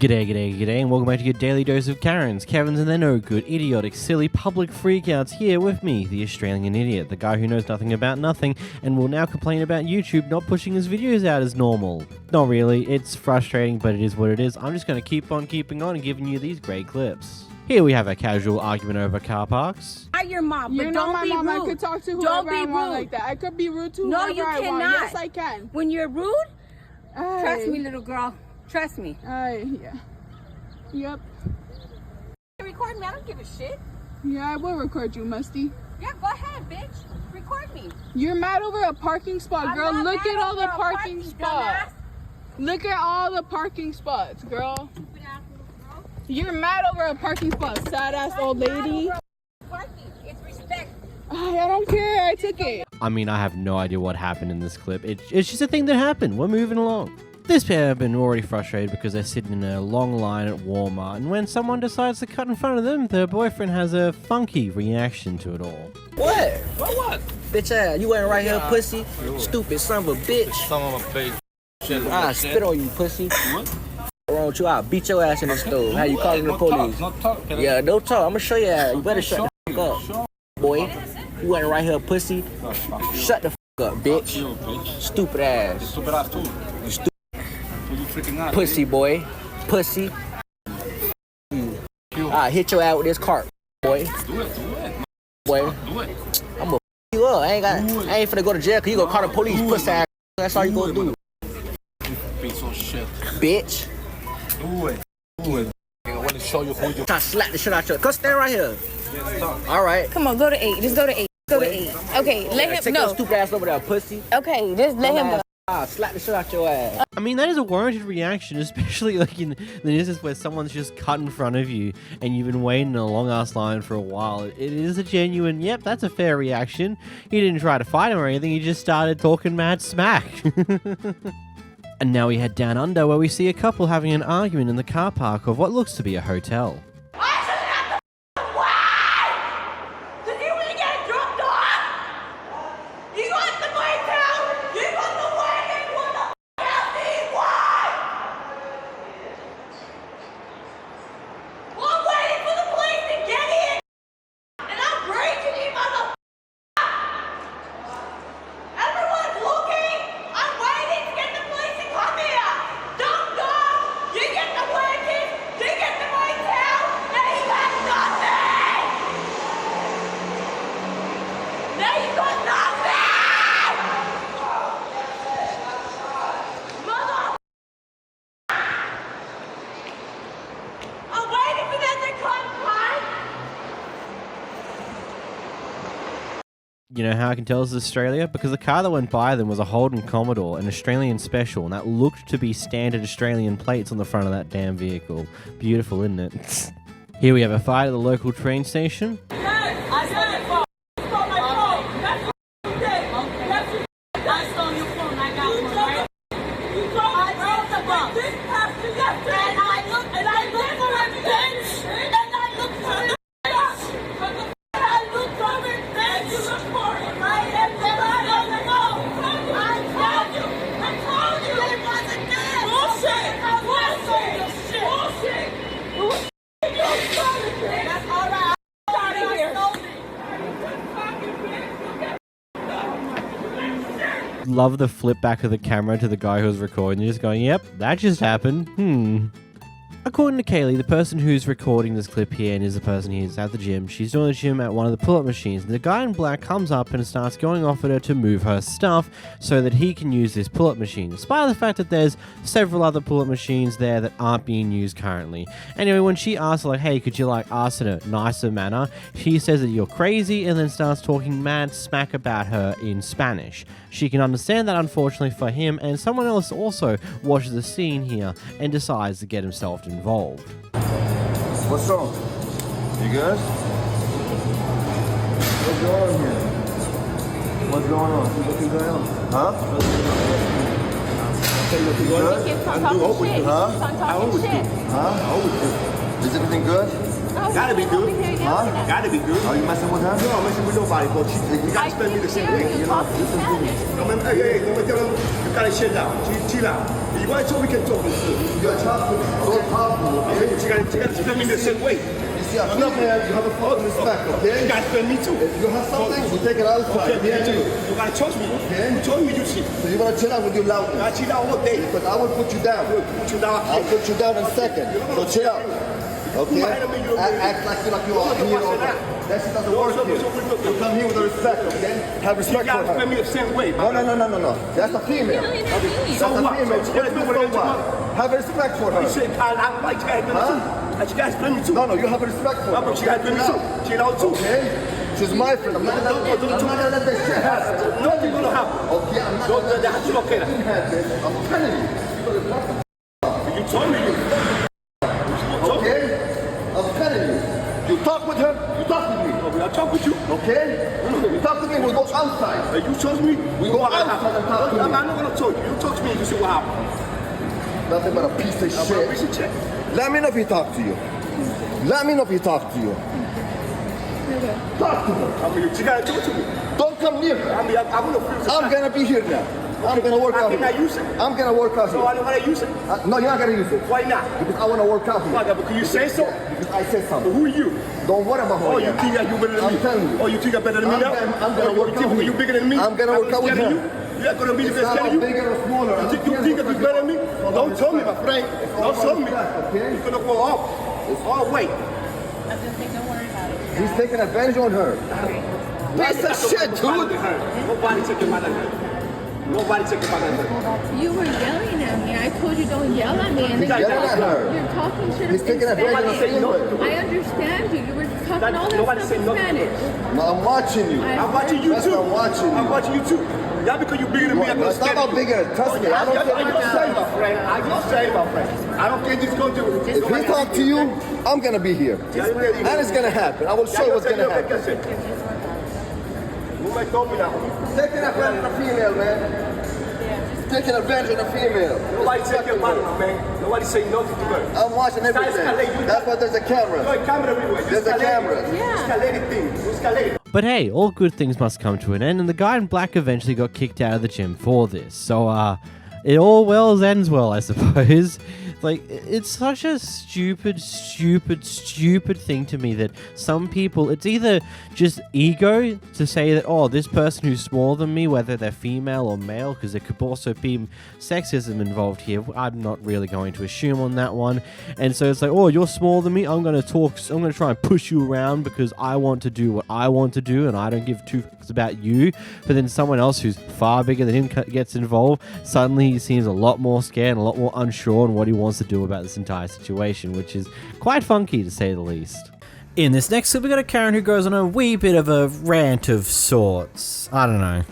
G'day, and welcome back to your daily dose of Karens, Karens and their no good, idiotic, silly, public freakouts. Here with me, the Australian idiot, the guy who knows nothing about nothing, and will now complain about YouTube not pushing his videos out as normal. Not really, it's frustrating, but it is what it is. I'm just going to keep on keeping on and giving you these great clips. Here we have a casual argument over car parks. I'm your mom, but You're don't not my be mom. rude. I could talk to Don't whoever be I want rude. like that. I could be rude to No, whoever you I want. cannot. Yes, I can. When you're rude, trust me, little girl. Trust me. Yeah. Yep. Record me. I don't give a shit. Yeah, I will record you, Musty. Yeah, go ahead, bitch. Record me. You're mad over a parking spot, girl. I'm not Look mad at all over the a parking spots. dumbass. Look at all the parking spots, girl. You're mad over a parking spot, sad ass old lady. Parking. It's respect. I don't care. I took it. I mean, I have no idea what happened in this clip. It's just a thing that happened. We're moving along. This pair have been already frustrated because they're sitting in a long line at Walmart, and when someone decides to cut in front of them, their boyfriend has a funky reaction to it all. What? What? Bitch ass, you ain't right here, pussy. Stupid son of a bitch. Son of a bitch. Shit, I spit on you, pussy. What's wrong with you? I'll beat your ass in the stove. How you calling the police? No talk. Yeah, don't talk. I'm gonna show you ass. You better shut the fuck up, boy. You ain't right here, pussy. Shut the fuck up, bitch. Stupid ass. Stupid ass too. You stupid You freaking ass. pussy, boy. Pussy. I'll hit your ass with this cart, boy. Do it. Boy, Do it. I'm gonna you up. I ain't finna go to jail cause you gonna call the police, pussy ass. That's all you gonna do, Piece of shit. bitch. Do it. I want to show you who you Try to slap the shit out your. Come stand right here. All right. Come on, go to 8. Just go to 8. Go to 8. Okay, let him Take know. your stupid ass over there, pussy. Okay, just let him go. Slap the shit out your ass. I mean, that is a warranted reaction, especially like in the instance where someone's just cut in front of you and you've been waiting in a long ass line for a while. It is a genuine, yep, that's a fair reaction. He didn't try to fight him or anything, he just started talking mad smack. And now we head down under where we see a couple having an argument in the car park of what looks to be a hotel. You know how I can tell this is Australia? Because the car that went by them was a Holden Commodore, an Australian special, and that looked to be standard Australian plates on the front of that damn vehicle. Beautiful, isn't it? Here we have a fight at the local train station. Love the flip back of the camera to the guy who was recording. You're just going, yep, that just happened. According to Kaylee, the person who's recording this clip here and is the person who's at the gym, she's doing the gym at one of the pull-up machines. And the guy in black comes up and starts going off at her to move her stuff so that he can use this pull-up machine, despite the fact that there's several other pull-up machines there that aren't being used currently. Anyway, when she asks her, like, hey, could you ask in a nicer manner, he says that you're crazy and then starts talking mad smack about her in Spanish. She can understand that, unfortunately for him, and someone else also watches the scene here and decides to get himself involved. What's wrong? You good? What's going on here? What's going on? What's going on? Huh? You good? I'm talking shit. Huh? How old are you? Huh? How old are you? Is everything good? Gotta be good. Huh? Gotta be good. Are you messing with her? No, I'm messing with nobody, but you gotta spend me the same way, you know? No, man, hey, no me tell them, you gotta chill out. Chill out. You want to talk, we can talk. You got to talk to me. Don't talk to me, okay? But you got to explain me the same way. You see, I'm not man. You have a fault in respect, okay? You got to explain me too. If you have something, we take it outside. Okay, you got to trust me. Okay? You told me you cheat. So you want to chill out with your loudness. I cheat out all day. Because I will put you down. Put you down. I'll put you down in a second. So chill out. Okay? Act like you are here all day. That shit doesn't work here. You come here with respect, okay? Have respect for her. You got to me the same way. No. That's a female. So what? Have respect for her. You said, I like to have too. You guys blame me too. No, you have respect for her. But you guys blame me too. She knows too. Okay? She's my friend. I'm not gonna let this shit happen. Nothing's gonna happen. Okay, I'm not gonna let that happen. I'm telling you. You told me. Okay? I'm telling you. You talk with her, you talk with me. I talk with you. Okay? You talk to me, we'll go outside. You chose me, we go outside and talk to me. I'm not gonna talk to you. You talk to me and you see what happens. Nothing but a piece of shit. Let me know if he talk to you. Let me know if he talk to you. Okay. Talk to her. I mean, you gotta talk to me. Don't come near her. I mean, I'm gonna be here now. I'm gonna work out here. I'm gonna work out here. So I don't wanna use it? No, you're not gonna use it. Why not? Because I wanna work out here. Why? Because you say so? Because I said something. Who are you? Don't worry about who I am. Oh, you think that you better than me? I'm telling you. Oh, you think I'm better than me now? I'm gonna work out with you. You bigger than me? I'm gonna work out with you. You're gonna be the best than you? Bigger or smaller. You think you're better than me? Don't tell me, my friend. Don't tell me. You're gonna go off. Oh, wait. He's taking advantage on her. Piece of shit, dude. Nobody took him out of her. Nobody took him out of her. You were yelling at me. I told you don't yell at me. And then you're talking shit in Spanish. I understand you. You were talking all that stuff in Spanish. I'm watching you. I'm watching you too. I'm watching you. I'm watching you too. Yeah, because you're bigger than me. It's not about bigger. Trust me. I don't care what you say, my friend. I just say, my friend. I don't care who's going to do it. If he talk to you, I'm going to be here. And it's going to happen. I will show you what's going to happen. Taking advantage of a female, man. Taking advantage of a female. Nobody taking advantage, man. Nobody saying nothing to her. I'm watching everything. That's why there's a camera. There's a camera. But hey, all good things must come to an end, and the guy in black eventually got kicked out of the gym for this. So, it all ends well, I suppose. Like, it's such a stupid thing to me that some people, it's either just ego to say that, oh, this person who's smaller than me, whether they're female or male, because there could also be sexism involved here. I'm not really going to assume on that one. And so it's like, oh, you're smaller than me. I'm going to try and push you around because I want to do what I want to do and I don't give two fucks about you. But then someone else who's far bigger than him gets involved. Suddenly he seems a lot more scared and a lot more unsure on what he wants to do about this entire situation, which is quite funky to say the least. In this next clip, we got a Karen who goes on a wee bit of a rant of sorts. I don't know.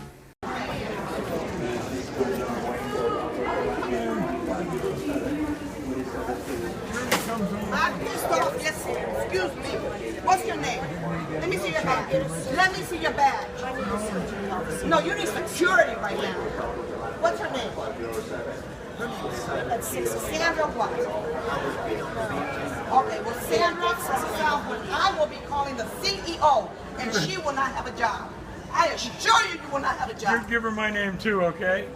I'm pissed off. Yes, excuse me. What's your name? Let me see your badge. Let me see your badge. No, you need security right now. What's her name? Sandra what? Okay, well, Sandra Southwood, I will be calling the CEO, and she will not have a job. I assure you, you will not have a job. Give her my name too, okay?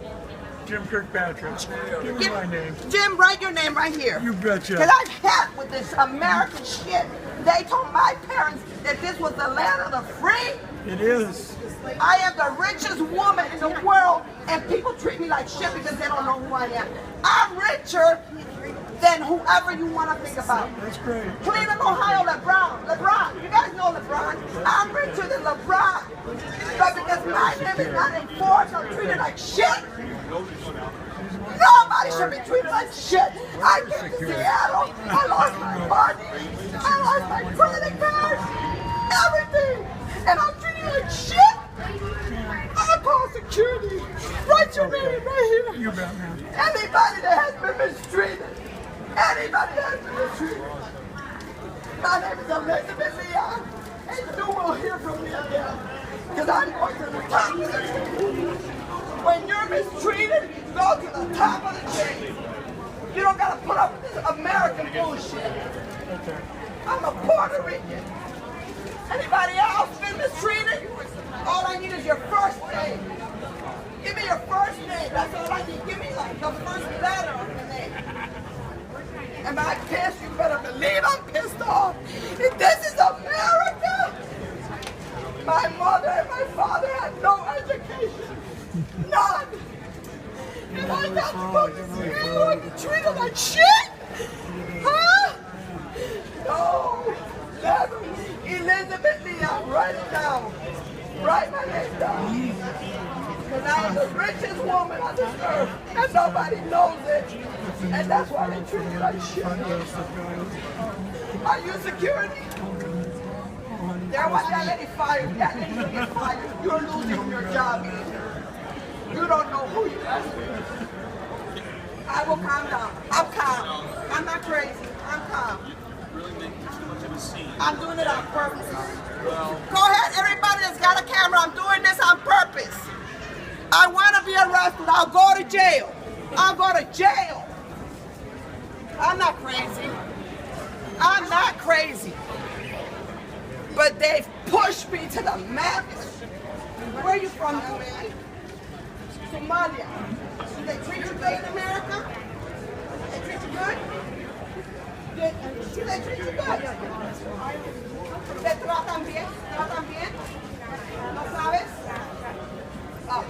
Jim Kirkpatrick. Give her my name. Jim, write your name right here. You betcha. Because I've had with this American shit. They told my parents that this was the land of the free. It is. I am the richest woman in the world, and people treat me like shit because they don't know who I am. I'm richer than whoever you want to think about. That's great. Cleveland, Ohio, LeBron. You guys know LeBron. I'm richer than LeBron. But because my name is not enforced or treated like shit, nobody should be treated like shit. I came to Seattle. I lost my money. I lost my credit cards. Everything. And I'm treated like shit. I'm gonna call security. Write your name right here. You bet, man. Anybody that has been mistreated. Anybody that has been mistreated. My name is Elizabeth Leon. And you will hear from me again. Because I'm going to the top of the chain. When you're mistreated, go to the top of the chain. You don't gotta put up with this American bullshit. Okay. I'm a Puerto Rican. Anybody else been mistreated? All I need is your first name. Give me your first name. That's all I need. Give me like the first letter of your name. Am I pissed? You better believe I'm pissed off. If this is America, my mother and my father had no education. None. And I got to go to school and get treated like shit? Huh? No. Never. Elizabeth Leon, write it down. Write my name down. Because I am the richest woman on this earth, and nobody knows it. And that's why they treat me like shit. Are you security? There was that lady fired. That lady will get fired. You're losing your job. You don't know who you are. I will calm down. I'm calm. I'm not crazy. I'm calm. I'm doing it on purpose. Go ahead, everybody that's got a camera. I'm doing this on purpose. I want to be arrested. I'll go to jail. I'll go to jail. I'm not crazy. I'm not crazy. But they've pushed me to the max. Where are you from, young man? Somalia. Do they treat you good in America? They treat you good? Do they treat you good? ¿Te tratan bien? ¿Tratan bien? ¿No sabes?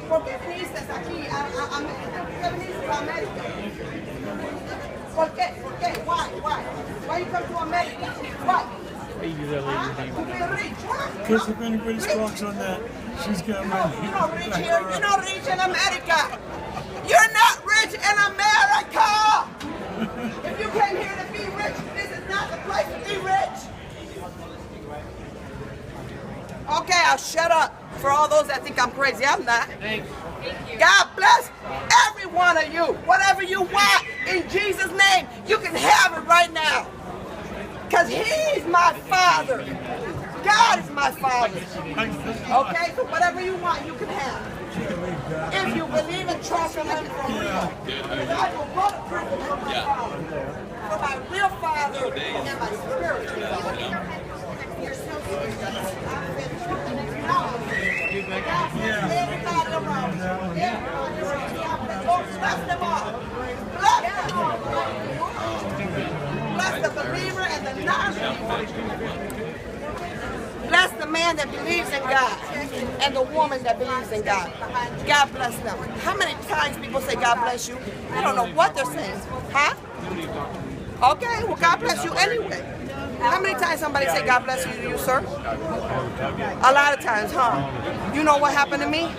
¿Por qué viniste aquí? ¿Por qué viniste a América? ¿Por qué? ¿Por qué? Why you come to America? Why? Because if anybody squawks on that, she's got money. You're not rich here. You're not rich in America. You're not rich in America. If you came here to be rich, this is not the place to be rich. Okay, I'll shut up for all those that think I'm crazy. I'm not. Thank you. God bless every one of you. Whatever you want, in Jesus' name, you can have it right now. Because He's my Father. God is my Father. Okay, so whatever you want, you can have. If you believe and trust in Him for real. Because I will go to prison for my Father. For my real Father and my spiritual Father. You're so serious. I'm finished. Everybody around. Everybody around. Lord, bless them all. Bless them all. Bless the believer and the non-believer. Bless the man that believes in God and the woman that believes in God. God bless them. How many times people say God bless you? I don't know what they're saying. Huh? Okay, well God bless you anyway. How many times somebody say God bless you to you, sir? A lot of times, huh? You know what happened to me?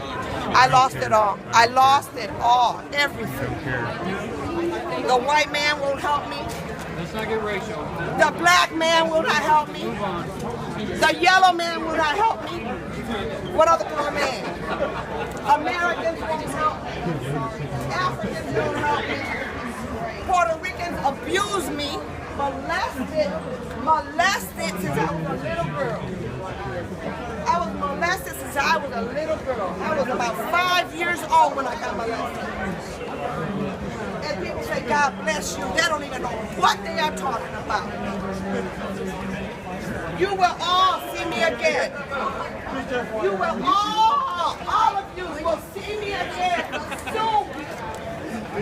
I lost it all. I lost it all. Everything. The white man won't help me. Let's not get racial. The black man will not help me. The yellow man will not help me. What other color man? Americans won't help me. Africans won't help me. Puerto Ricans abuse me, molested since I was a little girl. I was molested since I was a little girl. I was about 5 years old when I got molested. And people say, God bless you. They don't even know what they are talking about. You will all see me again. You will all of you will see me again soon. The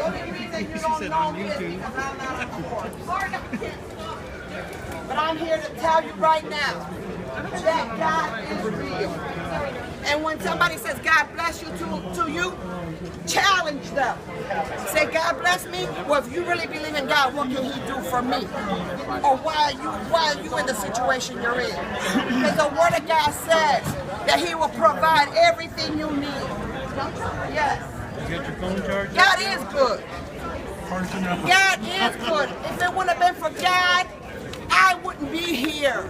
only reason you don't know me is because I'm not a court. Sorry, I can't stop. But I'm here to tell you right now that God is real. And when somebody says God bless you to you, challenge them. Say, God bless me. Well, if you really believe in God, what can He do for me? Or why are you in the situation you're in? Because the Word of God says that He will provide everything you need. Yes. You got your phone charged? God is good. God is good. If it wouldn't have been for God, I wouldn't be here.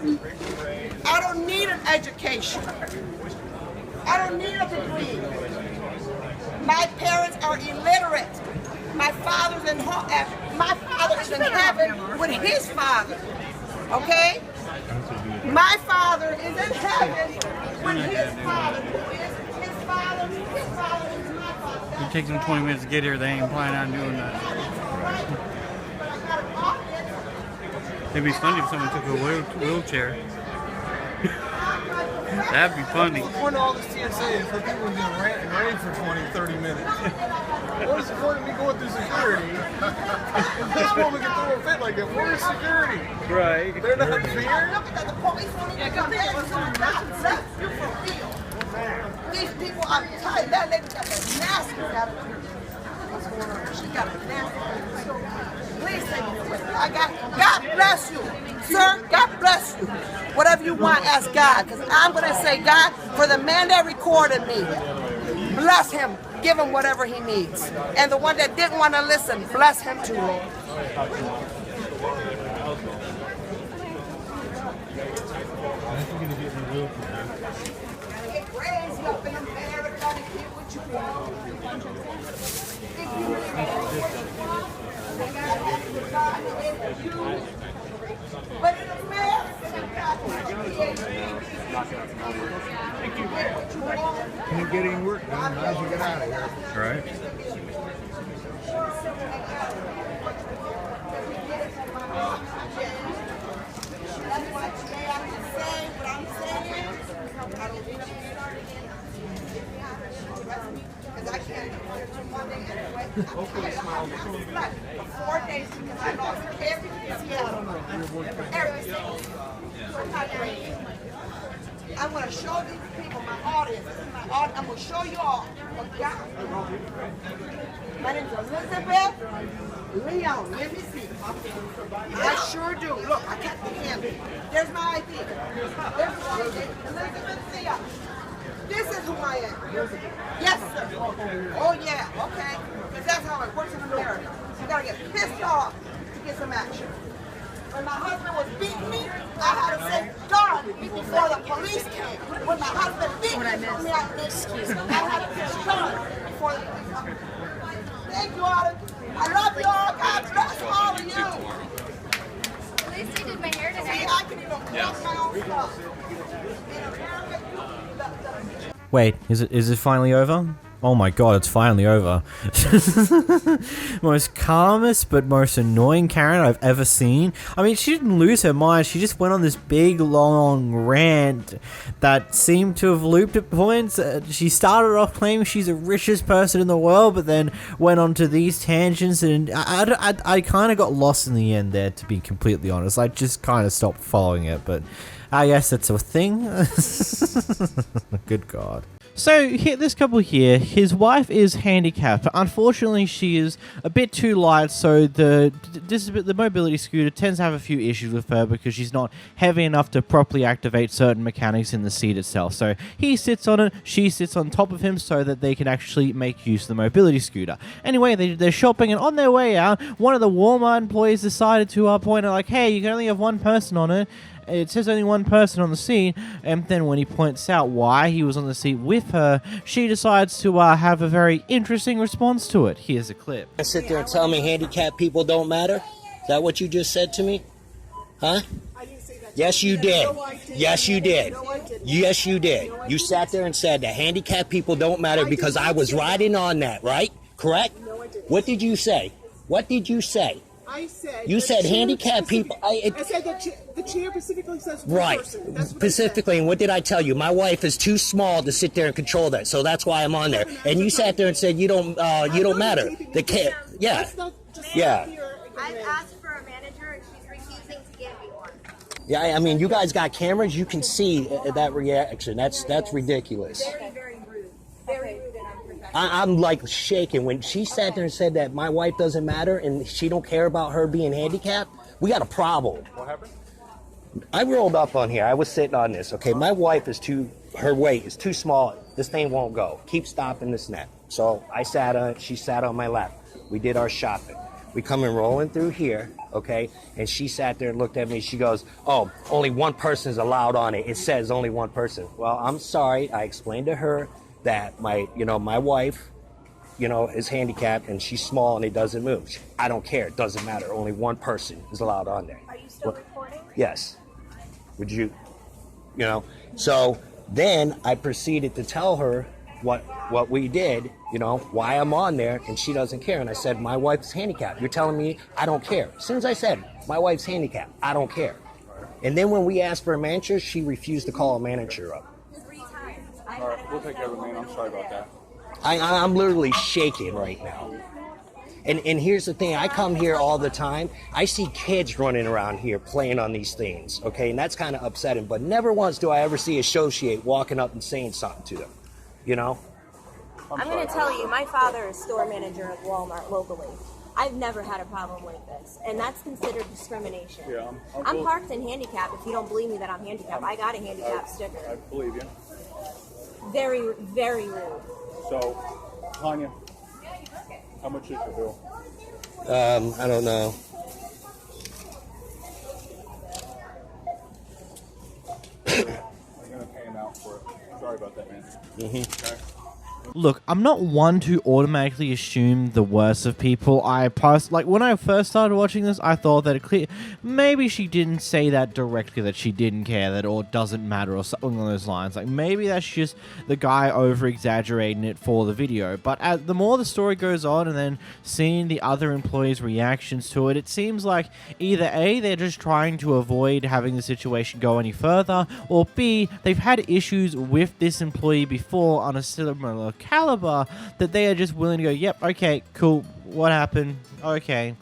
I don't need an education. I don't need a degree. My parents are illiterate. My father is in heaven with his father. Okay? My father is in heaven with his father. Who is his father? His father is my father. It takes them 20 minutes to get here. They ain't planning on doing that. It'd be funny if someone took a wheelchair. That'd be funny. What's the point of all this TSA if for people to just rant and rave for 20, 30 minutes? What's the point of me going through security? If this woman can throw a fit like that, where's security? Right. They're not here? Look at the police won't even come there. You for real. These people are tired. That lady got the nastiest attitude. What's going on? She got the nastiest. Please take me away. God bless you. Sir, God bless you. Whatever you want, ask God. Because I'm going to say, God, for the man that recorded me, bless him. Give him whatever he needs. And the one that didn't want to listen, bless him too, Lord. Crazy up in America to get what you want. But in America, Can't get any work done. Might as well get out of here. Right. that's why today I'm just saying what I'm saying. I don't think I'm starting because I can't do Monday anyway. Okay, smile. 4 days because I lost everything. Everything. I'm going to show these people, my audience. I'm going to show you all what God. My name is Elizabeth Leon. Let me see. I sure do. Look, I got the hand. There's my ID. There's my ID. Elizabeth Leon. This is who I am. Yes, sir. Oh, yeah. Okay. Because that's how it works in America. You got to get pissed off to get some action. When my husband was beating me, I had to say, God, before the police came. When my husband beat me, I had to say, God, before the police came. Thank you, Autumn. I love you all. God bless all of you. At least you did my hair today. See, I can even close my own stuff. In America, Wait, is it finally over? Oh my god, it's finally over. Most calmest but most annoying Karen I've ever seen. I mean, she didn't lose her mind. She just went on this big, long rant that seemed to have looped at points. She started off claiming she's the richest person in the world, but then went on to these tangents, and I kind of got lost in the end there, to be completely honest. I just kind of stopped following it, but I guess it's a thing. Good God. So, this couple here, his wife is handicapped. Unfortunately, she is a bit too light, so the mobility scooter tends to have a few issues with her because she's not heavy enough to properly activate certain mechanics in the seat itself. So, he sits on it, she sits on top of him so that they can actually make use of the mobility scooter. Anyway, they're shopping, and on their way out, one of the Walmart employees decided to point out, like, hey, you can only have one person on it. It says only one person on the seat, and then when he points out why he was on the seat with her, she decides to have a very interesting response to it. Here's a clip. Sit there and tell me handicapped people don't matter? Is that what you just said to me? Huh? Yes, you did. Yes, you did. Yes, you did. You sat there and said that handicapped people don't matter because I was riding on that, right? Correct? What did you say? What did you say? I said you said handicapped people. I said that the chair specifically says one right. person. Specifically, and what did I tell you? My wife is too small to sit there and control that, so that's why I'm on there. And you sat there and said you don't matter. The kid, yeah, yeah. I've asked for a manager and she's refusing to give me one. Yeah, I mean, you guys got cameras. You can see that reaction. That's ridiculous. Very, very rude. Very rude and unprofessional. I'm like shaking when she sat there and said that my wife doesn't matter and she don't care about her being handicapped. We got a problem. What happened? I rolled up on here. I was sitting on this. Okay, my wife is her weight is too small. This thing won't go. Keep stopping this net. So I sat on it. She sat on my lap. We did our shopping. We come in rolling through here, okay? And she sat there and looked at me. She goes, oh, only one person is allowed on it. It says only one person. Well, I'm sorry. I explained to her that my wife, is handicapped and she's small and it doesn't move. I don't care. It doesn't matter. Only one person is allowed on there. Are you still recording? Yes. Would you, So then I proceeded to tell her what we did, why I'm on there, and she doesn't care. And I said, my wife's handicapped. You're telling me I don't care. As soon as I said, my wife's handicapped, I don't care. And then when we asked for a manager, she refused to call a manager up. All right, we'll take care of it, man. I'm sorry about that. I'm literally shaking right now. And here's the thing, I come here all the time. I see kids running around here playing on these things, okay? And that's kind of upsetting, but never once do I ever see associate walking up and saying something to them, you know? I'm going to tell you, my father is store manager at Walmart locally. I've never had a problem like this, and that's considered discrimination. Yeah, I'm parked in handicap. If you don't believe me that I'm handicapped, I got a handicap sticker. I believe you. Very, very rude. So, Tanya, how much is your bill? I don't know. I'm going to pay him out for it. Sorry about that, man. Mm-hmm. Okay. Look, I'm not one to automatically assume the worst of people. Like when I first started watching this, I thought that maybe she didn't say that directly, that she didn't care, that or doesn't matter or something along those lines. Like maybe that's just the guy over exaggerating it for the video. But the more the story goes on, and then seeing the other employees' reactions to it, it seems like either A, they're just trying to avoid having the situation go any further, or B, they've had issues with this employee before on a similar caliber that they are just willing to go, yep, okay, cool, what happened, okay,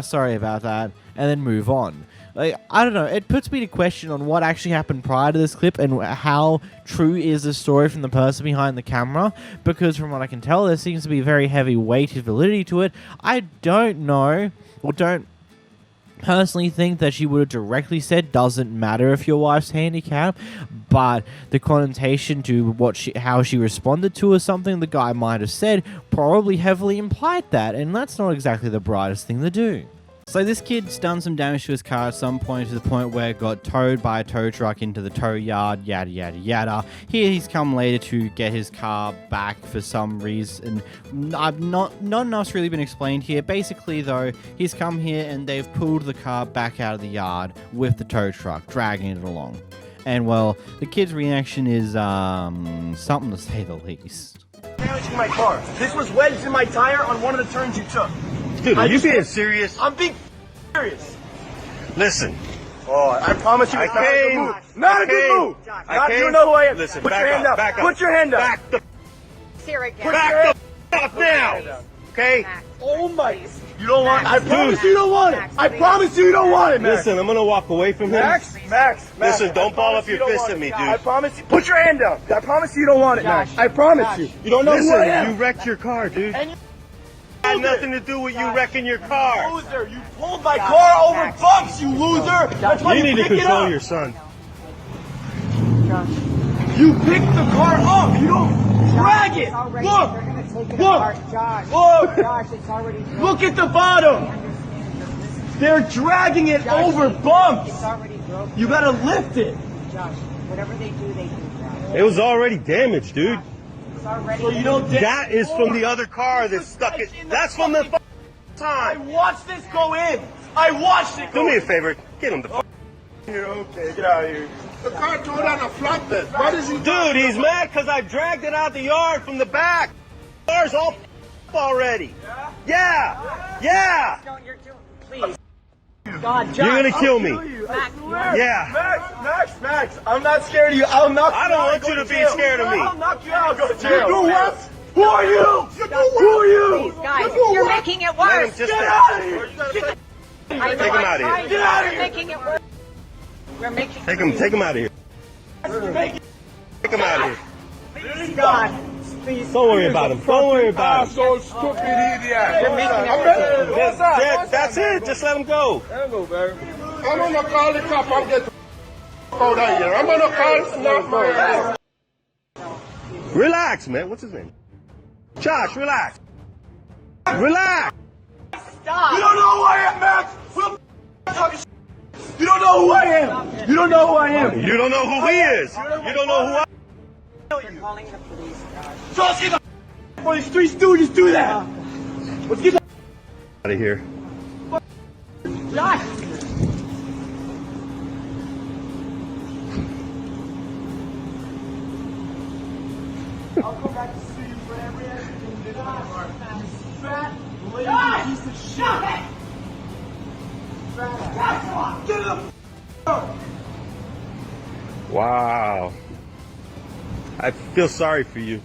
sorry about that, and then move on. Like, I don't know, it puts me to question on what actually happened prior to this clip and how true is the story from the person behind the camera, because from what I can tell, there seems to be very heavy weighted validity to it. I don't know, or don't personally think that she would have directly said doesn't matter if your wife's handicapped, but the connotation to how she responded to or something the guy might have said probably heavily implied that, and that's not exactly the brightest thing to do. So this kid's done some damage to his car at some point, to the point where it got towed by a tow truck into the tow yard, yada yada yada. Here he's come later to get his car back for some reason. Not enough's really been explained here. Basically though, he's come here and they've pulled the car back out of the yard with the tow truck, dragging it along. And well, the kid's reaction is something to say the least. Damaging my car. This was wedged in my tire on one of the turns you took. Dude, are you being serious? I'm being serious. Listen. Oh, I promise you, it's not a good move. Not a good move. You know who I am. Listen, put your hand up. Back up. Put your hand up. Back the Here again. back the up now. Okay? Oh my. You don't want it. I promise you don't want it. I promise you don't want it, Max. Listen, I'm gonna walk away from him. Max. Listen, don't ball up your fist at me, dude. I promise you. Put your hand down. I promise you don't want it, Max. I promise you. You don't know who I am. You wrecked your car, dude. And had nothing to do with you wrecking your car. Loser, you pulled my car over bumps, you loser. That's why You need to pick it control up. your son. You picked the car up. You don't drag it. Look. Josh, it's already. Look at the bottom. They're dragging it over bumps. It's already broken. You gotta lift it. Josh, whatever they do, Josh. It was already damaged, dude. So you don't. That is from the other car that stuck it. That's from the time. I watched this go in. I watched it go in. Do me a favor. Get him the Here, okay, get out of here. The car tore down a flatbed. What is he? Dude, he's mad because I dragged it out the yard from the back. The car's all already. Yeah. Please. God, Josh. You're gonna kill me. Yeah. Max. I'm not scared of you. I'll knock you out. I don't want you to be scared of me. I'll knock you out. Go to jail. You what? Who are you? Who are you? Please, guys, you're making it worse. Get out of here. Take him out of here. Get out of here. You're making it worse. We're making Take him out of here. Take him out of here. Please, God. Please. Don't worry about him. Don't worry about him. So stupid idiot. You're making it worse. That's it. Just let him go. I'm gonna call the cop. I'm getting out of here. I'm gonna call not my ass. Relax, man. What's his name? Josh, relax. Relax. Stop. You don't know who I am, Max. You don't know who I am. You don't know who I am. You don't know who he is. You don't know who I am. You're calling the police, Josh. So let's get the for these three stooges do that. Let's get the Out of here. Josh. I'll come back to see you for every accident you did in my car. You fat, lazy piece of shit. Fat. Get the Wow. I feel sorry for you.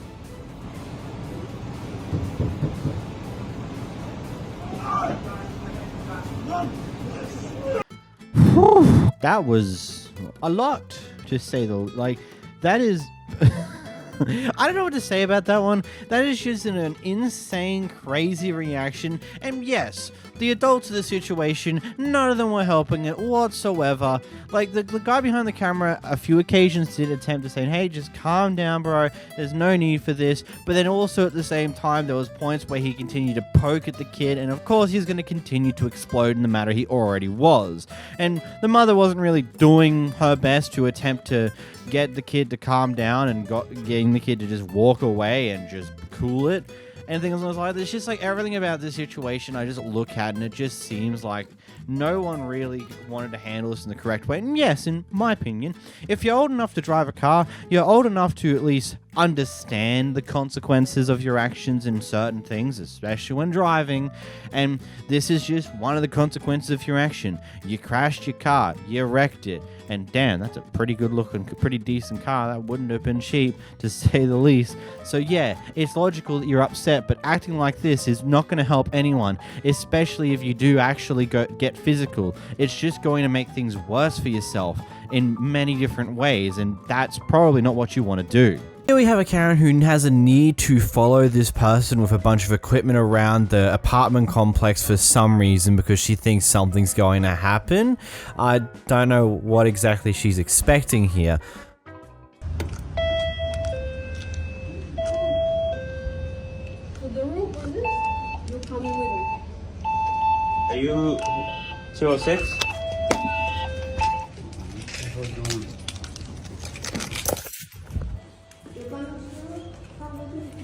Whew, that was a lot, to say the like. That is. I don't know what to say about that one. That is just an insane, crazy reaction. And yes, the adults of the situation, none of them were helping it whatsoever. Like, the guy behind the camera, a few occasions did attempt to say, hey, just calm down, bro. There's no need for this. But then also at the same time, there was points where he continued to poke at the kid. And of course, he's going to continue to explode in the matter he already was. And the mother wasn't really doing her best to attempt to get the kid to calm down and getting the kid to just walk away and just cool it and things like that. It's just like everything about this situation I just look at and it just seems like no one really wanted to handle this in the correct way. And yes, in my opinion, if you're old enough to drive a car, you're old enough to at least understand the consequences of your actions in certain things, especially when driving. And this is just one of the consequences of your action. You crashed your car, you wrecked it, and damn, that's a pretty good looking, pretty decent car. That wouldn't have been cheap, to say the least. So yeah, it's logical that you're upset, but acting like this is not going to help anyone, especially if you do actually get physical. It's just going to make things worse for yourself in many different ways, and that's probably not what you want to do. Here we have a Karen who has a need to follow this person with a bunch of equipment around the apartment complex for some reason because she thinks something's going to happen. I don't know what exactly she's expecting here. Are you 206?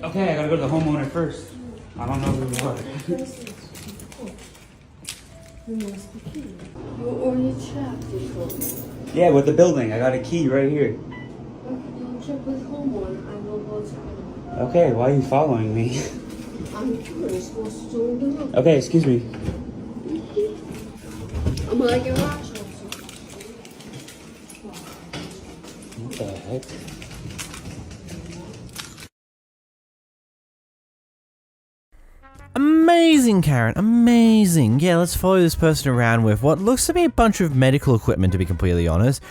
Okay, I gotta go to the homeowner first. I don't know who you are. You must be kidding. You only checked before. Yeah, with the building. I got a key right here. Okay, you check with homeowner. I will go to. Okay, why are you following me? I'm curious what's doing the room. Okay, excuse me. I'm like your watch. What the heck? Amazing, Karen. Amazing. Yeah, let's follow this person around with what looks to be a bunch of medical equipment, to be completely honest.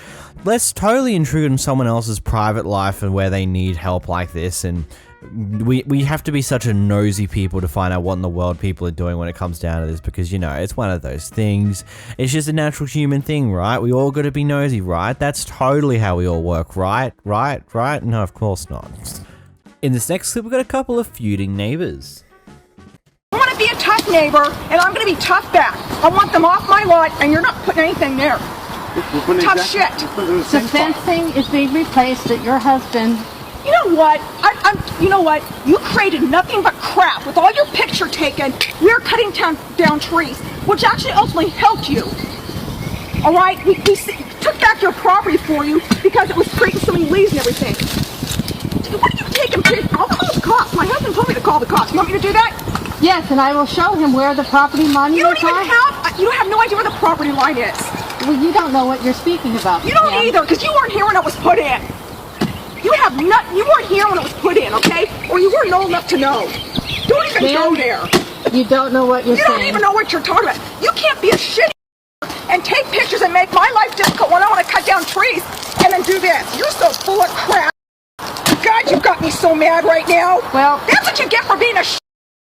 Let's totally intrude on someone else's private life and where they need help like this, and we have to be such a nosy people to find out what in the world people are doing when it comes down to this, because, you know, it's one of those things. It's just a natural human thing, right? We all got to be nosy, right? That's totally how we all work, right? Right? No, of course not. In this next clip, we've got a couple of feuding neighbors. I want to be a tough neighbor, and I'm going to be tough back. I want them off my lot, and you're not putting anything there. Tough shit. The fencing is being replaced at your husband. You know what? You know what? You created nothing but crap with all your picture taken. We're cutting down trees, which actually ultimately helped you. All right? We took back your property for you because it was creating so many leaves and everything. What are you taking pictures? I'll call the cops. My husband told me to call the cops. You want me to do that? Yes, and I will show him where the property monuments are. You don't have no idea where the property line is. Well, you don't know what you're speaking about. You don't either, because you weren't here when it was put in. You weren't here when it was put in, okay? Or you weren't old enough to know. Don't even go there. You don't know what you're saying. You don't even know what you're talking about. You can't be a shit and take pictures and make my life difficult when I want to cut down trees and then do this. You're so full of crap. God, you got me so mad right now. Well, that's what you get for being a shit.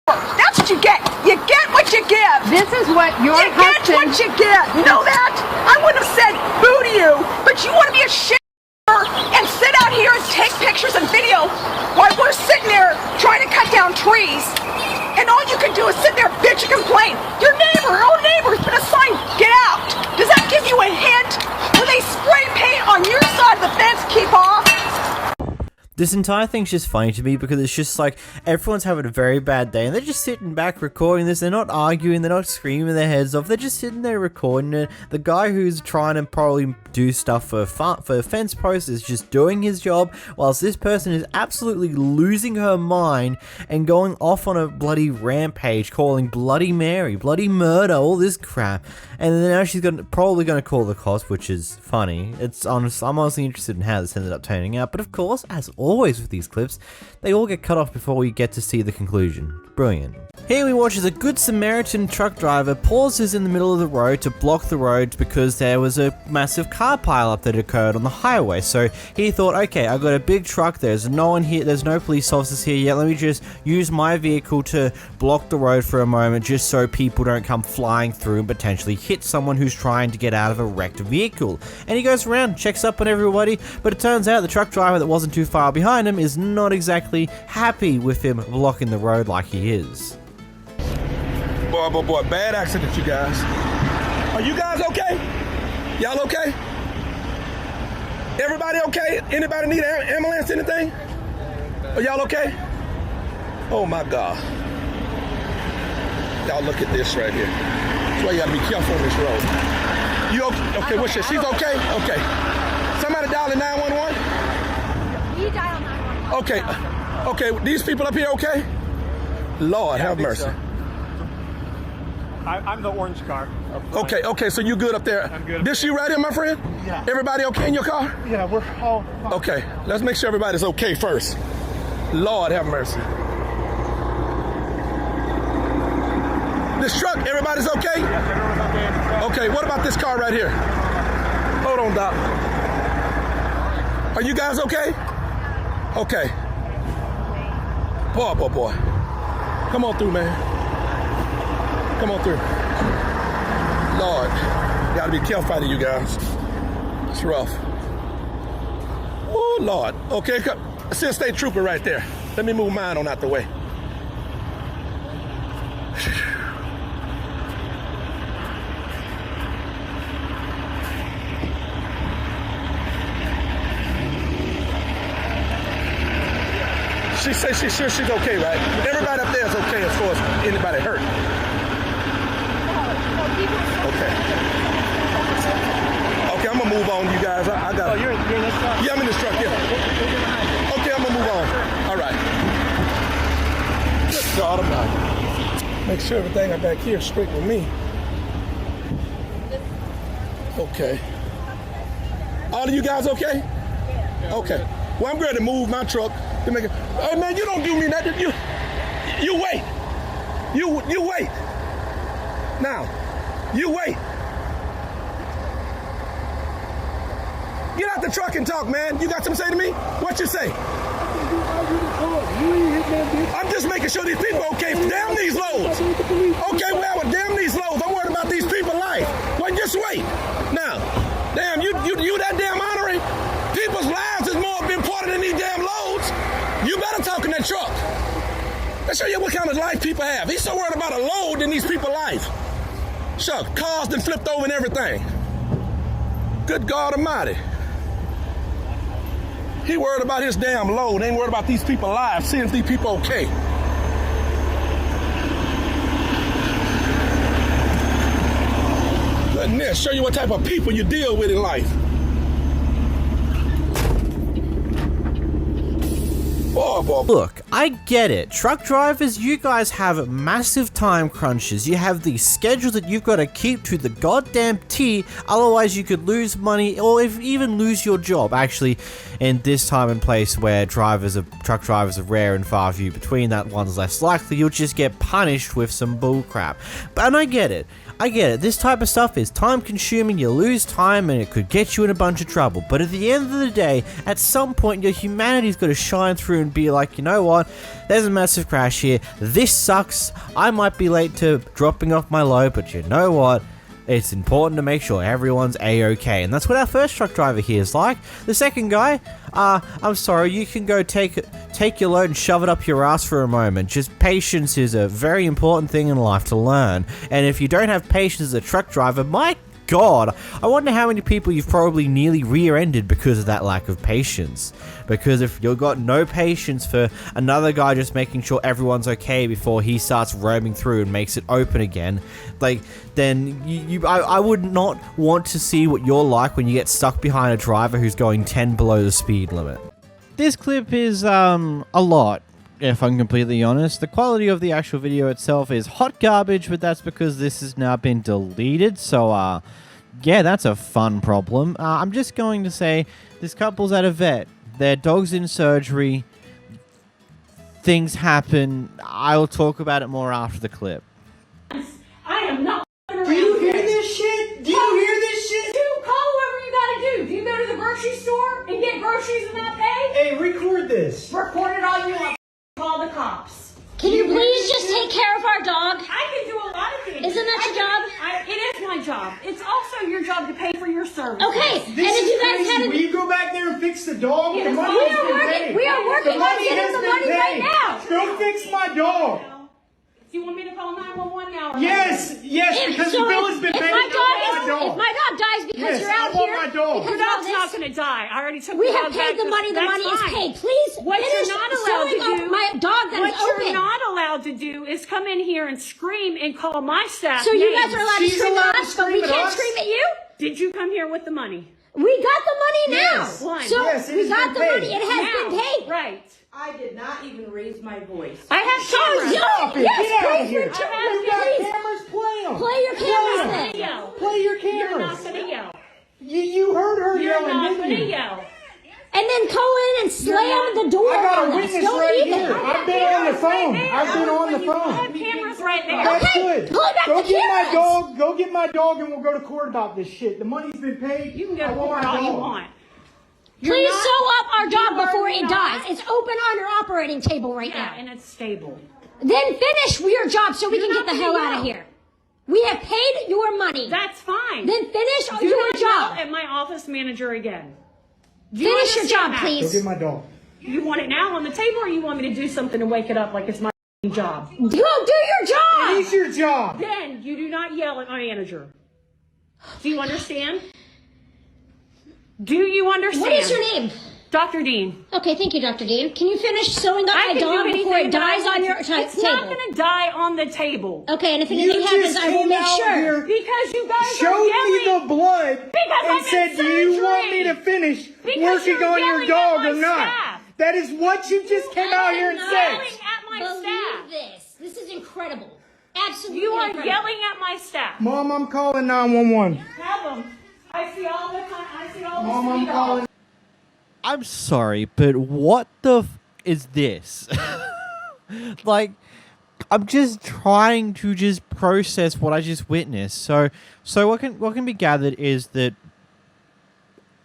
That's what you get. You get what you give. This is what your husband... You get what you get. You know that? I wouldn't have said boo to you, but you want to be a shit and sit out here and take pictures and video while we're sitting there trying to cut down trees. And all you can do is sit there, bitch, and complain. Your own neighbor's put a sign, get out. Does that give you a hint? When they spray paint on your side of the fence, keep off? This entire thing's just funny to me because it's just like everyone's having a very bad day and they're just sitting back recording this. They're not arguing, they're not screaming their heads off, they're just sitting there recording it. The guy who's trying to probably do stuff for fence posts is just doing his job, whilst this person is absolutely losing her mind and going off on a bloody rampage, calling Bloody Mary, bloody murder, all this crap. And then now she's probably going to call the cops, which is funny. I'm honestly interested in how this ended up turning out. But of course, as always with these clips, they all get cut off before we get to see the conclusion. Brilliant. Here we watch as a good Samaritan truck driver pauses in the middle of the road to block the road because there was a massive car pileup that occurred on the highway. So he thought, okay, I got a big truck, there's no one here, there's no police officers here yet, let me just use my vehicle to block the road for a moment just so people don't come flying through and potentially hit someone who's trying to get out of a wrecked vehicle. And he goes around, checks up on everybody, but it turns out the truck driver that wasn't too far behind him is not exactly happy with him blocking the road like he is. Boy, bad accident, you guys. Are you guys okay? Y'all okay? Everybody okay? Anybody need an ambulance, anything? Are y'all okay? Oh my God. Y'all look at this right here. That's why you gotta be careful on this road. You okay? What's she's okay? Okay. Somebody dialing 911? You dial 911. Okay, these people up here okay? Lord, have mercy. I'm the orange car. Okay, so you good up there? I'm good. This you right here, my friend? Yeah. Everybody okay in your car? Yeah, we're all fine. Okay, let's make sure everybody's okay first. Lord, have mercy. This truck, everybody's okay? Yes, everyone's okay in the truck. Okay, what about this car right here? Hold on, Doc. Are you guys okay? Okay. Boy. Come on through, man. Come on through. Lord, you gotta be careful out of you guys. It's rough. Oh, Lord. Okay, I see a state trooper right there. Let me move mine on out the way. She says she's sure she's okay, right? Everybody up there is okay as far as anybody hurt. Okay, I'm gonna move on, you guys. I got. Oh, you're in this truck? Yeah, I'm in this truck. Yeah. Okay, I'm gonna move on. All right. Good God Almighty. Make sure everything I back here is straight with me. Okay. All of you guys okay? Okay. Well, I'm ready to move my truck to make it. Hey man, you don't do me nothing. You wait. You wait. Now, you wait. Get out the truck and talk, man. You got something to say to me? What you say? I'm just making sure these people okay. Damn these loads. Okay, well, damn these loads. I'm worried about these people's life. Well, just wait. Now, damn, you that damn honoring? People's lives is more important than these damn loads. You better talk in that truck. Let's show you what kind of life people have. He's so worried about a load than these people's life. Shucks, cars done flipped over and everything. Good God Almighty. He worried about his damn load. Ain't worried about these people's lives, seeing if these people okay. Goodness, show you what type of people you deal with in life. Boy. Look, I get it. Truck drivers, you guys have massive time crunches. You have these schedules that you've got to keep to the goddamn T, otherwise you could lose money or even lose your job. Actually, in this time and place where truck drivers are rare and far few between, that one's less likely. You'll just get punished with some bullcrap. And I get it. This type of stuff is time consuming, you lose time and it could get you in a bunch of trouble. But at the end of the day, at some point your humanity's got to shine through and be like, you know what, there's a massive crash here, this sucks, I might be late to dropping off my load, but you know what, it's important to make sure everyone's a-okay. And that's what our first truck driver here is like. The second guy, I'm sorry, you can go take your load and shove it up your ass for a moment. Just patience is a very important thing in life to learn. And if you don't have patience as a truck driver, my God, I wonder how many people you've probably nearly rear-ended because of that lack of patience. Because if you've got no patience for another guy just making sure everyone's okay before he starts roaming through and makes it open again, then I would not want to see what you're like when you get stuck behind a driver who's going 10 below the speed limit. This clip is a lot if I'm completely honest. The quality of the actual video itself is hot garbage, but that's because this has now been deleted. So, yeah, that's a fun problem. I'm just going to say this couple's at a vet. Their dog's in surgery. Things happen. I'll talk about it more after the clip. I am not around. Do you hear this shit? Do you hear this shit? Call whoever you gotta do. Do you go to the grocery store and get groceries and not pay? Hey, record this. Record it on your phone. Call the cops. Can you please just take care of our dog? I can do a lot of things. Isn't that your job? It is my job. It's also your job to pay for your service. Okay, This and if is you guys crazy. hadn't... Will you go back there and fix the dog? Yes, The money we has are been working- paid. we are working The on money getting has the been money right paid. now. Go fix my dog. Do you want me to call 911 now? Or Yes, because the bill has been paid. If my dog dies because Yes, you're out I want here... my dog. Your dog's not going to die. I already took We the have dog paid back. the money. The That's money is fine. paid. Please What finish you're not allowed sewing to up do, my dog that what is open. you're not allowed to do is come in here and scream and call my staff. So you guys names. are allowed to She's scream allowed at to us, but we scream at can't us? scream at you? Did you come here with the money? We got the money now. Yes. Fine. So Yes, it we has got been the paid. money. It has been paid. Right. I did not even raise my voice. I have cameras. Stop it. Yes, Get out please, of here. Richard, You got please. cameras? Play them. Play your cameras You're not then. gonna yell. Play your You're cameras. not going to yell. You heard her You're yelling, not didn't going to you? yell. And then go in and slam the door I got on a us. witness Don't right even. here. I've been on the phone. Right there. I've been on the I phone. have cameras right there. That's Okay, good. pull back Go the get my cameras. dog. Go get my dog, and we'll go to court about this shit. The money's been paid. You can go I to want court my all you dog. want. Please not- sew up our you dog are before it not- dies. It's open on your operating table right Yeah, now. and it's stable. Then finish your job so we You're can not get the gonna hell out yell. of here. We have paid your money. That's fine. Then finish Do your not yell job. at my office manager again. Do you Finish your understand job, that? Go please. get my dog. You want it now on the table, or you want me to do something to wake it up like it's my job? Go do your job. It is your job. Then you do not yell at my manager. Do you understand? Do you understand? What is your name? Dr. Dean. Okay, thank you, Dr. Dean. Can you finish sewing up I my can do dog anything before it that I dies want on your to. table? It's not going to die on the table. Okay, and if You anything happens, just I will came make out sure. here, Because you guys are showed me yelling. the blood, Because and I'm in said, "Do you want me surgery." to finish Because working you're on your yelling dog at or my not?" staff. That is what you just came out here and said. Yelling at my Believe staff. this. This is incredible. Absolutely You are incredible. yelling at my staff. Mom, I'm calling 911. Have them. I see all the time. I see all the Mom, I'm sweet calling. dogs. I'm sorry, but what the is this? Like, I'm just trying to just process what I just witnessed. So what can be gathered is that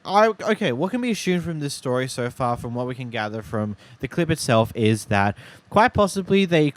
what can be assumed from this story so far, from what we can gather from the clip itself, is that quite possibly the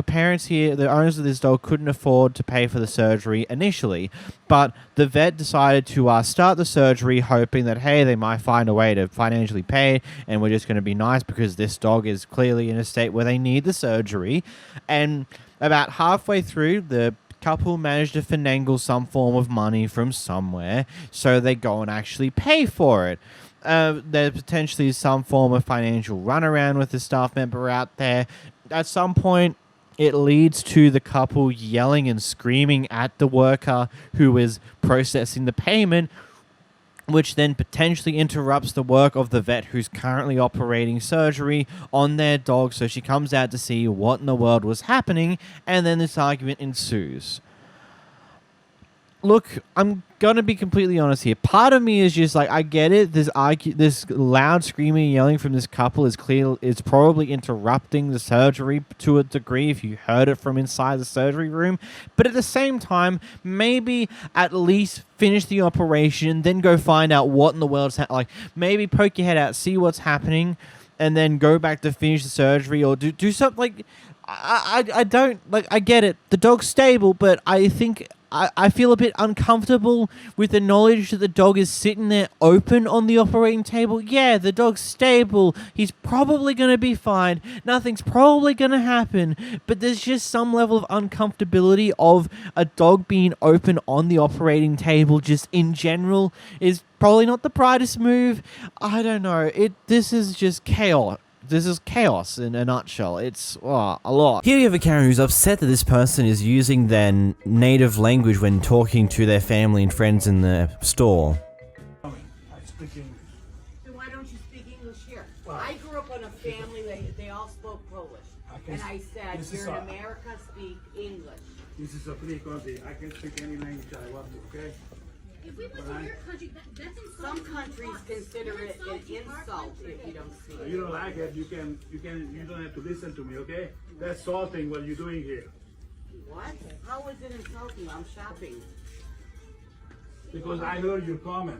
parents here, the owners of this dog, couldn't afford to pay for the surgery initially, but the vet decided to start the surgery hoping that, hey, they might find a way to financially pay, and we're just going to be nice because this dog is clearly in a state where they need the surgery. And about halfway through, the couple managed to finagle some form of money from somewhere, so they go and actually pay for it. There's potentially some form of financial runaround with the staff member out there. At some point, it leads to the couple yelling and screaming at the worker who is processing the payment, which then potentially interrupts the work of the vet who's currently operating surgery on their dog. So she comes out to see what in the world was happening, and then this argument ensues. Look, I'm gonna be completely honest here. Part of me is just like, I get it. This loud screaming and yelling from this couple is probably interrupting the surgery to a degree if you heard it from inside the surgery room. But at the same time, maybe at least finish the operation, then go find out what in the world's like. Maybe poke your head out, see what's happening, and then go back to finish the surgery, or do something like. I don't like. I get it. The dog's stable, but I think. I feel a bit uncomfortable with the knowledge that the dog is sitting there open on the operating table. Yeah, the dog's stable. He's probably going to be fine. Nothing's probably going to happen. But there's just some level of uncomfortability of a dog being open on the operating table just in general is probably not the brightest move. I don't know. This is just chaos. This is chaos in a nutshell. It's a lot. Here you have a Karen who's upset that this person is using their native language when talking to their family and friends in the store. Then why don't you speak English here? I grew up in a family, they all spoke Polish. And I said, This you're is in a- America, speak English. This is a free country. I can speak any language I want to, okay? If we went to your country, that's insulting. Some countries consider it an insult if you don't speak. You don't like it, you don't have to listen to me, okay? That's salting what you're doing here. What? How is it insulting? I'm shopping. Because I heard your comment.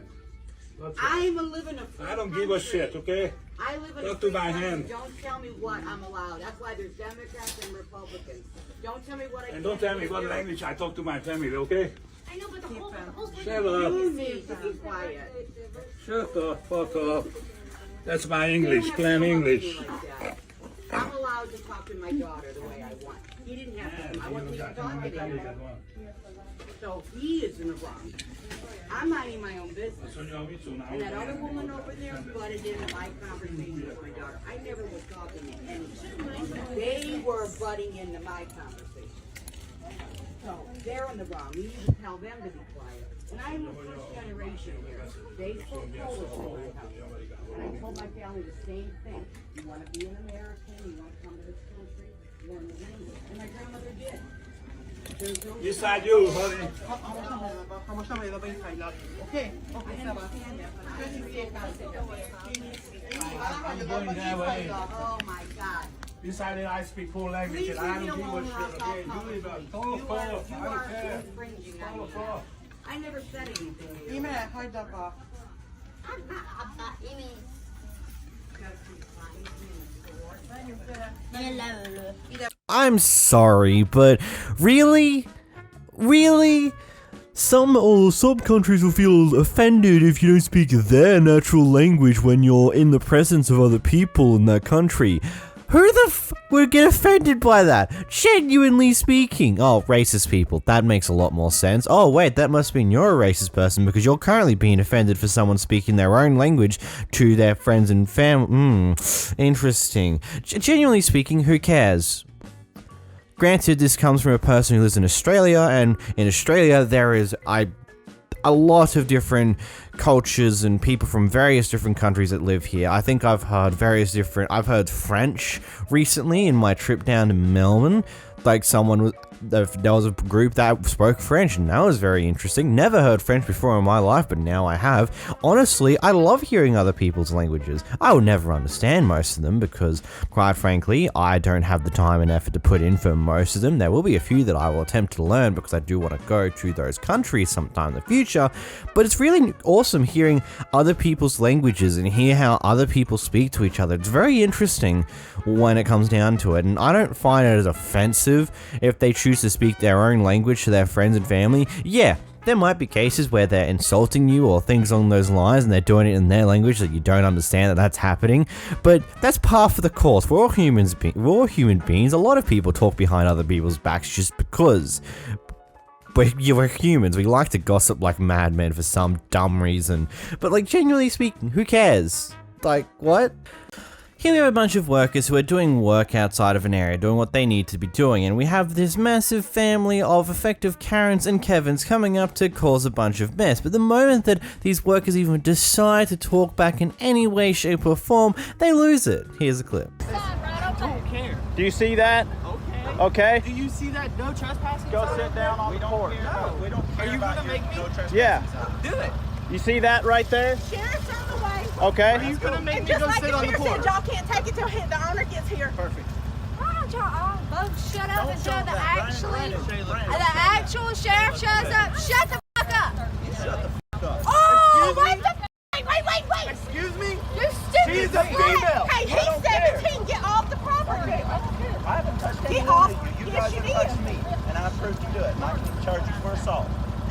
I'm living a free I don't give a shit, okay? I live in a Talk to free my country. hand. Don't tell me what I'm allowed. That's why there's Democrats and Republicans. Don't tell me what I And don't tell me what language I talk to my family, okay? I know, but the whole Shut up. You need to be quiet. Shut the fuck up. That's my English, plain English. I'm allowed to talk to my daughter the way I want. He didn't have to. I wasn't even talking to him. So he is in the wrong. I'm minding my own business. And that other woman over there butted into my conversation with my daughter. I never was talking to anyone. They were butting into my conversation. So they're in the wrong. We need to tell them to be quiet. And I'm the first generation here. They spoke Polish in my house. And I told my family the same thing. You want to be an American, you want to come to this country, you learn the language. And my grandmother did. Beside you, honey. Okay. I'm going that way. Oh my God. Decided I speak four languages and I don't give a shit, okay? You leave us. Fall off. I don't care. Fall off. I never said anything. I'm sorry, but really? Really? Some countries will feel offended if you don't speak their natural language when you're in the presence of other people in that country. Who the would get offended by that? Genuinely speaking. Oh, racist people. That makes a lot more sense. Oh, wait, that must mean you're a racist person because you're currently being offended for someone speaking their own language to their friends and family. Interesting. Genuinely speaking, who cares? Granted, this comes from a person who lives in Australia, and in Australia there is a lot of different cultures and people from various different countries that live here. I think I've heard I've heard French recently in my trip down to Melbourne. Like there was a group that spoke French, and that was very interesting. Never heard French before in my life, but now I have. Honestly, I love hearing other people's languages. I will never understand most of them because, quite frankly, I don't have the time and effort to put in for most of them. There will be a few that I will attempt to learn because I do want to go to those countries sometime in the future, but it's really awesome hearing other people's languages and hear how other people speak to each other. It's very interesting when it comes down to it, and I don't find it as offensive if they choose to speak their own language to their friends and family. Yeah, there might be cases where they're insulting you or things along those lines and they're doing it in their language that you don't understand that that's happening, but that's par for the course. We're all human beings. A lot of people talk behind other people's backs just because. But we're humans. We like to gossip like madmen for some dumb reason. But like, genuinely speaking, who cares? Like, what? Here we have a bunch of workers who are doing work outside of an area, doing what they need to be doing, and we have this massive family of effective Karens and Kevins coming up to cause a bunch of mess. But the moment that these workers even decide to talk back in any way, shape, or form, they lose it. Here's a clip. I don't care. Do you see that? Okay. Do you see that no trespassing? Go sit down on the porch. No, we don't care. Are you gonna make me? Yeah. Do it. You see that right there? Sheriff's on the way. Okay. Are you gonna make And me just go like sit the on the sheriff porch? said, y'all can't take it till the owner gets here. Perfect. Why don't y'all all both shut up until the the actual sheriff shows up? Shut the fuck up. Shut the fuck up. Oh, what the wait. Excuse me? You stupid. She's a female. Hey, he's 17. Get off the property. I don't care. I haven't touched Get any off. of you. You Yes, guys you have did. touched me, and I proved you do it. And I can charge you for assault.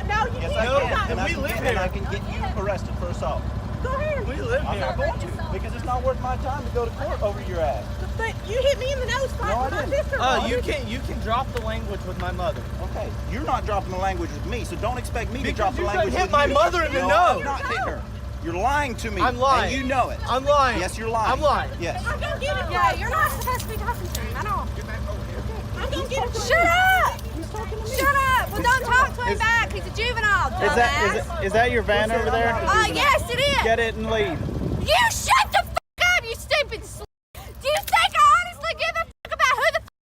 No, you Yes, can't. I can. And We live and here. I can get you arrested for assault. Go ahead. We live here. I'm not going to because it's not worth my time to go to court over your ass. But you hit me in the nose twice. No, I with my didn't. sister. You can drop the language with my mother. Okay, you're not dropping the language with me, so don't expect me to drop the language with you. hit my mother in the No, nose. I'm not hitting her. You're lying to me. I'm lying. And you know it. I'm lying. Yes, you're lying. I'm lying. Yes. I'm gonna get him. Yeah, you're not supposed to be talking to him. I know. I'm gonna get him. Shut up! Shut up! Well, don't talk to him back. He's a juvenile. Is that your van over there? Yes, it is. Get it and leave. You shut the fuck up, you stupid slut. Do you think I honestly give a fuck about who the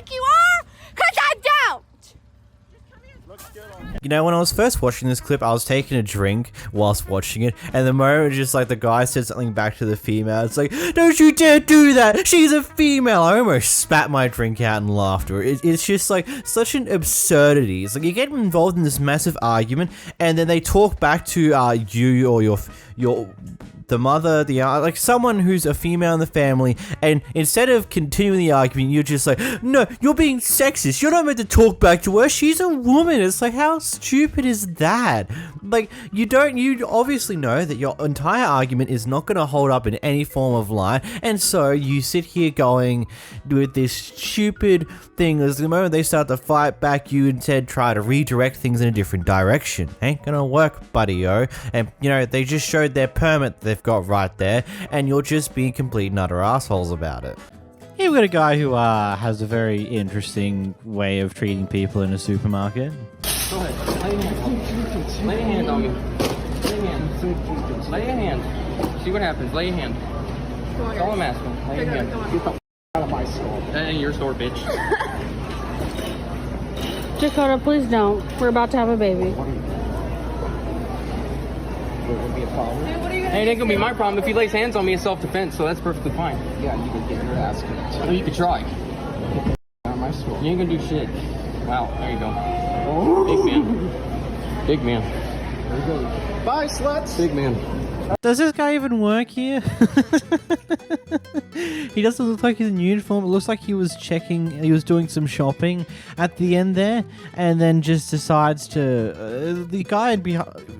You know, when I was first watching this clip, I was taking a drink whilst watching it, and the moment just like the guy said something back to the female, it's like, don't you dare do that, she's a female. I almost spat my drink out in laughter. It's just like such an absurdity. It's like you get involved in this massive argument, and then they talk back to you or the mother, like someone who's a female in the family, and instead of continuing the argument, you're just like, no, you're being sexist. You're not meant to talk back to her. She's a woman. It's like, how stupid is that? Like, you obviously know that your entire argument is not going to hold up in any form of line, and so you sit here going with this stupid thing. As the moment they start to fight back, you instead try to redirect things in a different direction. Ain't gonna work, buddy-o. And, you know, they just showed their permit they've got right there, and you're just being complete and utter assholes about it. Here we've got a guy who has a very interesting way of treating people in a supermarket. Go ahead. Lay your hand. Lay your hand on me. Lay your hand. Lay your hand. See what happens. Lay your hand. That's all I'm asking. Lay your hand. Get the out of my store. That ain't your store, bitch. Dakota, please don't. We're about to have a baby. Would be a problem. Hey, it ain't gonna be my problem. If he lays hands on me, it's self-defense, so that's perfectly fine. Yeah, you can get your ass kicked. Well, you could try. Out of my store. You ain't gonna do shit. Wow, there you go. Big man. Big man. There you go. Bye, sluts. Big man. Does this guy even work here? He doesn't look like he's in uniform. It looks like he was doing some shopping at the end there, and then just decides to, the guy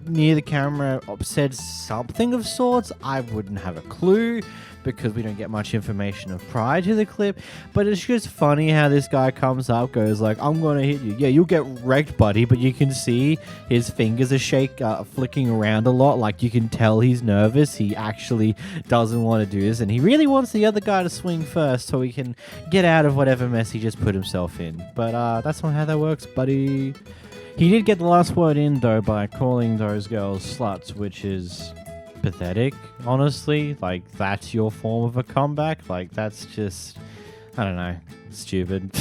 near the camera said something of sorts. I wouldn't have a clue, because we don't get much information of prior to the clip, but it's just funny how this guy comes up, goes like, I'm gonna hit you. Yeah, you'll get wrecked, buddy, but you can see his fingers are flicking around a lot, like you can tell he's nervous. He actually doesn't want to do this, and he really wants the other guy to swing first so he can get out of whatever mess he just put himself in. But that's not how that works, buddy. He did get the last word in, though, by calling those girls sluts, which is pathetic, honestly. Like, that's your form of a comeback? Like, that's just, I don't know, stupid.